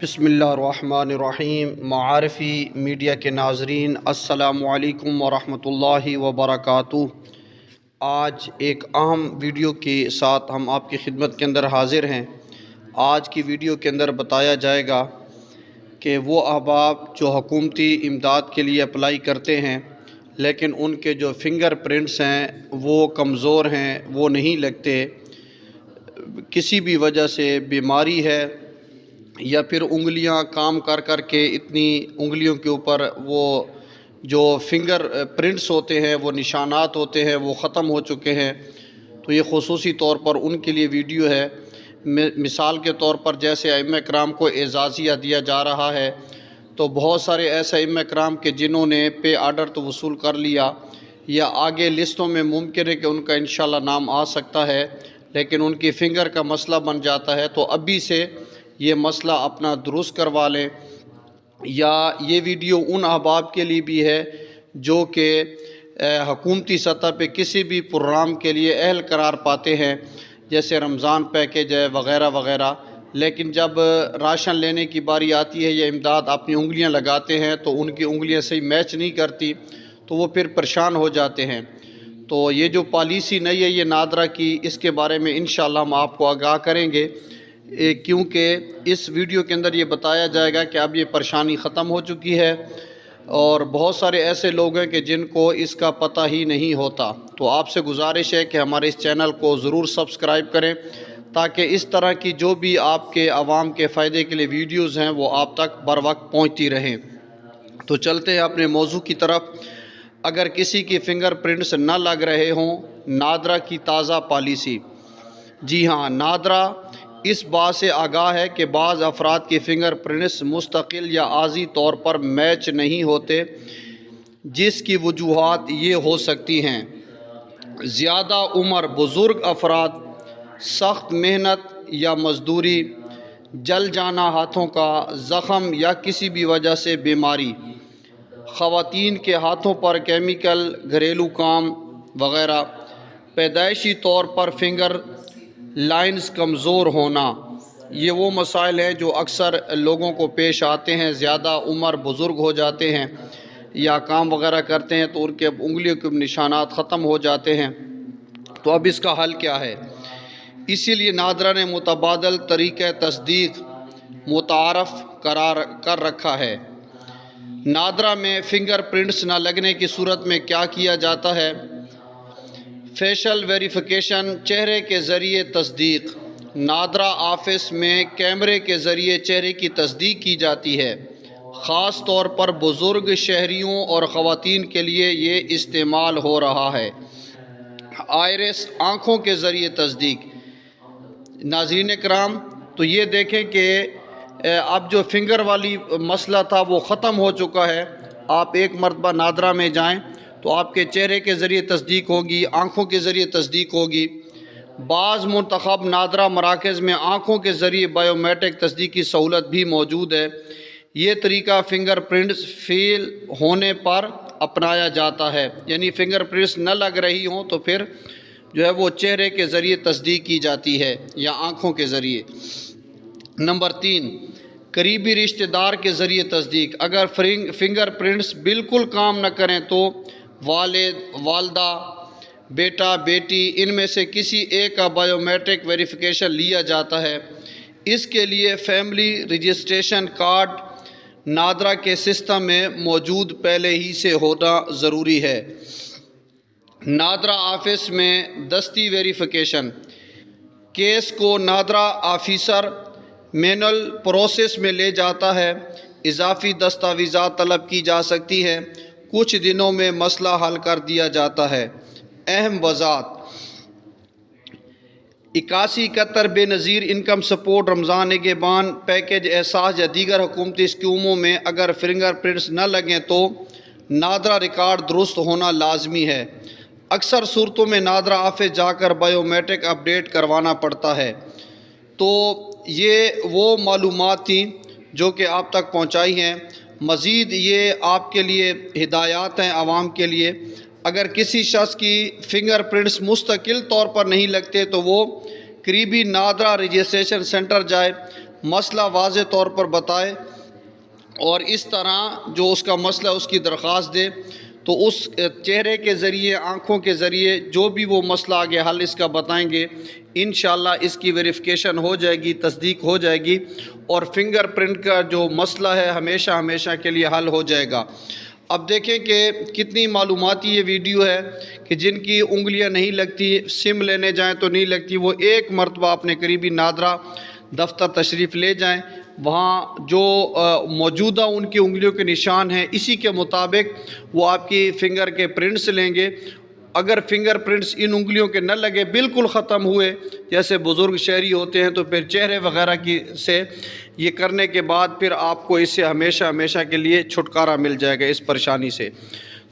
بسم اللہ الرحمن الرحیم۔ معارفی میڈیا کے ناظرین، السلام علیکم ورحمۃ اللہ وبرکاتہ۔ آج ایک اہم ویڈیو کے ساتھ ہم آپ کی خدمت کے اندر حاضر ہیں۔ آج کی ویڈیو کے اندر بتایا جائے گا کہ وہ احباب جو حکومتی امداد کے لیے اپلائی کرتے ہیں لیکن ان کے جو فنگر پرنٹس ہیں وہ کمزور ہیں، وہ نہیں لگتے، کسی بھی وجہ سے بیماری ہے یا پھر انگلیاں کام کر کر کے اتنی انگلیوں کے اوپر وہ جو فنگر پرنٹس ہوتے ہیں، وہ نشانات ہوتے ہیں، وہ ختم ہو چکے ہیں، تو یہ خصوصی طور پر ان کے لیے ویڈیو ہے۔ مثال کے طور پر جیسے ائمہ کرام کو اعزازیہ دیا جا رہا ہے، تو بہت سارے ایسے ائمہ کرام کے جنہوں نے پے آرڈر تو وصول کر لیا یا آگے لسٹوں میں ممکن ہے کہ ان کا انشاءاللہ نام آ سکتا ہے، لیکن ان کی فنگر کا مسئلہ بن جاتا ہے، تو ابھی سے یہ مسئلہ اپنا درست کروا لیں۔ یا یہ ویڈیو ان احباب کے لیے بھی ہے جو کہ حکومتی سطح پہ کسی بھی پروگرام کے لیے اہل قرار پاتے ہیں، جیسے رمضان پیکیج ہے وغیرہ وغیرہ، لیکن جب راشن لینے کی باری آتی ہے یا امداد اپنی انگلیاں لگاتے ہیں تو ان کی انگلیاں صحیح میچ نہیں کرتی، تو وہ پھر پریشان ہو جاتے ہیں۔ تو یہ جو پالیسی نئی ہے یہ نادرا کی، اس کے بارے میں انشاءاللہ ہم آپ کو آگاہ کریں گے، کیونکہ اس ویڈیو کے اندر یہ بتایا جائے گا کہ اب یہ پریشانی ختم ہو چکی ہے اور بہت سارے ایسے لوگ ہیں کہ جن کو اس کا پتہ ہی نہیں ہوتا۔ تو آپ سے گزارش ہے کہ ہمارے اس چینل کو ضرور سبسکرائب کریں تاکہ اس طرح کی جو بھی آپ کے عوام کے فائدے کے لیے ویڈیوز ہیں وہ آپ تک بر وقت پہنچتی رہیں۔ تو چلتے ہیں اپنے موضوع کی طرف۔ اگر کسی کی فنگر پرنٹس نہ لگ رہے ہوں، نادرا کی تازہ پالیسی۔ جی ہاں، نادرا اس بات سے آگاہ ہے کہ بعض افراد کی فنگر پرنٹس مستقل یا عارضی طور پر میچ نہیں ہوتے، جس کی وجوہات یہ ہو سکتی ہیں: زیادہ عمر، بزرگ افراد، سخت محنت یا مزدوری، جل جانا ہاتھوں کا، زخم یا کسی بھی وجہ سے بیماری، خواتین کے ہاتھوں پر کیمیکل، گھریلو کام وغیرہ، پیدائشی طور پر فنگر لائنز کمزور ہونا۔ یہ وہ مسائل ہیں جو اکثر لوگوں کو پیش آتے ہیں۔ زیادہ عمر، بزرگ ہو جاتے ہیں یا کام وغیرہ کرتے ہیں تو ان کے انگلیوں کے نشانات ختم ہو جاتے ہیں۔ تو اب اس کا حل کیا ہے؟ اسی لیے نادرا نے متبادل طریقہ تصدیق متعارف کر رکھا ہے۔ نادرا میں فنگر پرنٹس نہ لگنے کی صورت میں کیا کیا جاتا ہے؟ فیشل ویریفیکیشن، چہرے کے ذریعے تصدیق۔ نادرا آفس میں کیمرے کے ذریعے چہرے کی تصدیق کی جاتی ہے۔ خاص طور پر بزرگ شہریوں اور خواتین کے لیے یہ استعمال ہو رہا ہے۔ آئرس، آنکھوں کے ذریعے تصدیق۔ ناظرین کرام، تو یہ دیکھیں کہ اب جو فنگر والی مسئلہ تھا وہ ختم ہو چکا ہے۔ آپ ایک مرتبہ نادرا میں جائیں تو آپ کے چہرے کے ذریعے تصدیق ہوگی، آنکھوں کے ذریعے تصدیق ہوگی۔ بعض منتخب نادرا مراکز میں آنکھوں کے ذریعے بائیو میٹرک تصدیق کی سہولت بھی موجود ہے۔ یہ طریقہ فنگر پرنٹس فیل ہونے پر اپنایا جاتا ہے، یعنی فنگر پرنٹس نہ لگ رہی ہوں تو پھر جو ہے وہ چہرے کے ذریعے تصدیق کی جاتی ہے یا آنکھوں کے ذریعے۔ نمبر 3، قریبی رشتہ دار کے ذریعے تصدیق۔ اگر فنگر پرنٹس بالکل کام نہ کریں تو والد، والدہ، بیٹا، بیٹی، ان میں سے کسی ایک کا بائیو میٹرک ویریفیکیشن لیا جاتا ہے۔ اس کے لیے فیملی رجسٹریشن کارڈ نادرا کے سسٹم میں موجود پہلے ہی سے ہونا ضروری ہے۔ نادرا آفس میں دستی ویریفیکیشن۔ کیس کو نادرا آفیسر مینول پروسیس میں لے جاتا ہے۔ اضافی دستاویزات طلب کی جا سکتی ہیں۔ کچھ دنوں میں مسئلہ حل کر دیا جاتا ہے۔ اہم وضاحت: 8171 بے نظیر انکم سپورٹ، رمضان نگہبان پیکیج، احساس یا دیگر حکومتی اسکیموں میں اگر فنگر پرنٹس نہ لگیں تو نادرا ریکارڈ درست ہونا لازمی ہے۔ اکثر صورتوں میں نادرا آفس جا کر بائیو میٹرک اپڈیٹ کروانا پڑتا ہے۔ تو یہ وہ معلومات تھیں جو کہ آپ تک پہنچائی ہیں۔ مزید یہ آپ کے لیے ہدایات ہیں عوام کے لیے۔ اگر کسی شخص کی فنگر پرنٹس مستقل طور پر نہیں لگتے تو وہ قریبی نادرا رجسٹریشن سینٹر جائے مسئلہ واضح طور پر بتائے اور اس طرح جو اس کا مسئلہ اس کی درخواست دے، تو اس چہرے کے ذریعے، آنکھوں کے ذریعے جو بھی وہ مسئلہ آگے حل اس کا بتائیں گے، انشاءاللہ اس کی ویریفیکیشن ہو جائے گی، تصدیق ہو جائے گی، اور فنگر پرنٹ کا جو مسئلہ ہے ہمیشہ کے لیے حل ہو جائے گا۔ اب دیکھیں کہ کتنی معلوماتی یہ ویڈیو ہے کہ جن کی انگلیاں نہیں لگتی، سم لینے جائیں تو نہیں لگتی، وہ ایک مرتبہ اپنے قریبی نادرہ دفتر تشریف لے جائیں، وہاں جو موجودہ ان کی انگلیوں کے نشان ہیں اسی کے مطابق وہ آپ کی فنگر کے پرنٹس لیں گے۔ اگر فنگر پرنٹس ان انگلیوں کے نہ لگے، بالکل ختم ہوئے، جیسے بزرگ شہری ہوتے ہیں، تو پھر چہرے وغیرہ سے یہ کرنے کے بعد پھر آپ کو اس سے ہمیشہ کے لیے چھٹکارا مل جائے گا اس پریشانی سے۔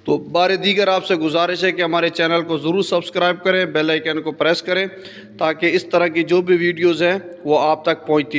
تو بار دیگر آپ سے گزارش ہے کہ ہمارے چینل کو ضرور سبسکرائب کریں، بیل آئیکن کو پریس کریں، تاکہ اس طرح کی جو بھی ویڈیوز ہیں وہ آپ تک پہنچتی رہیں۔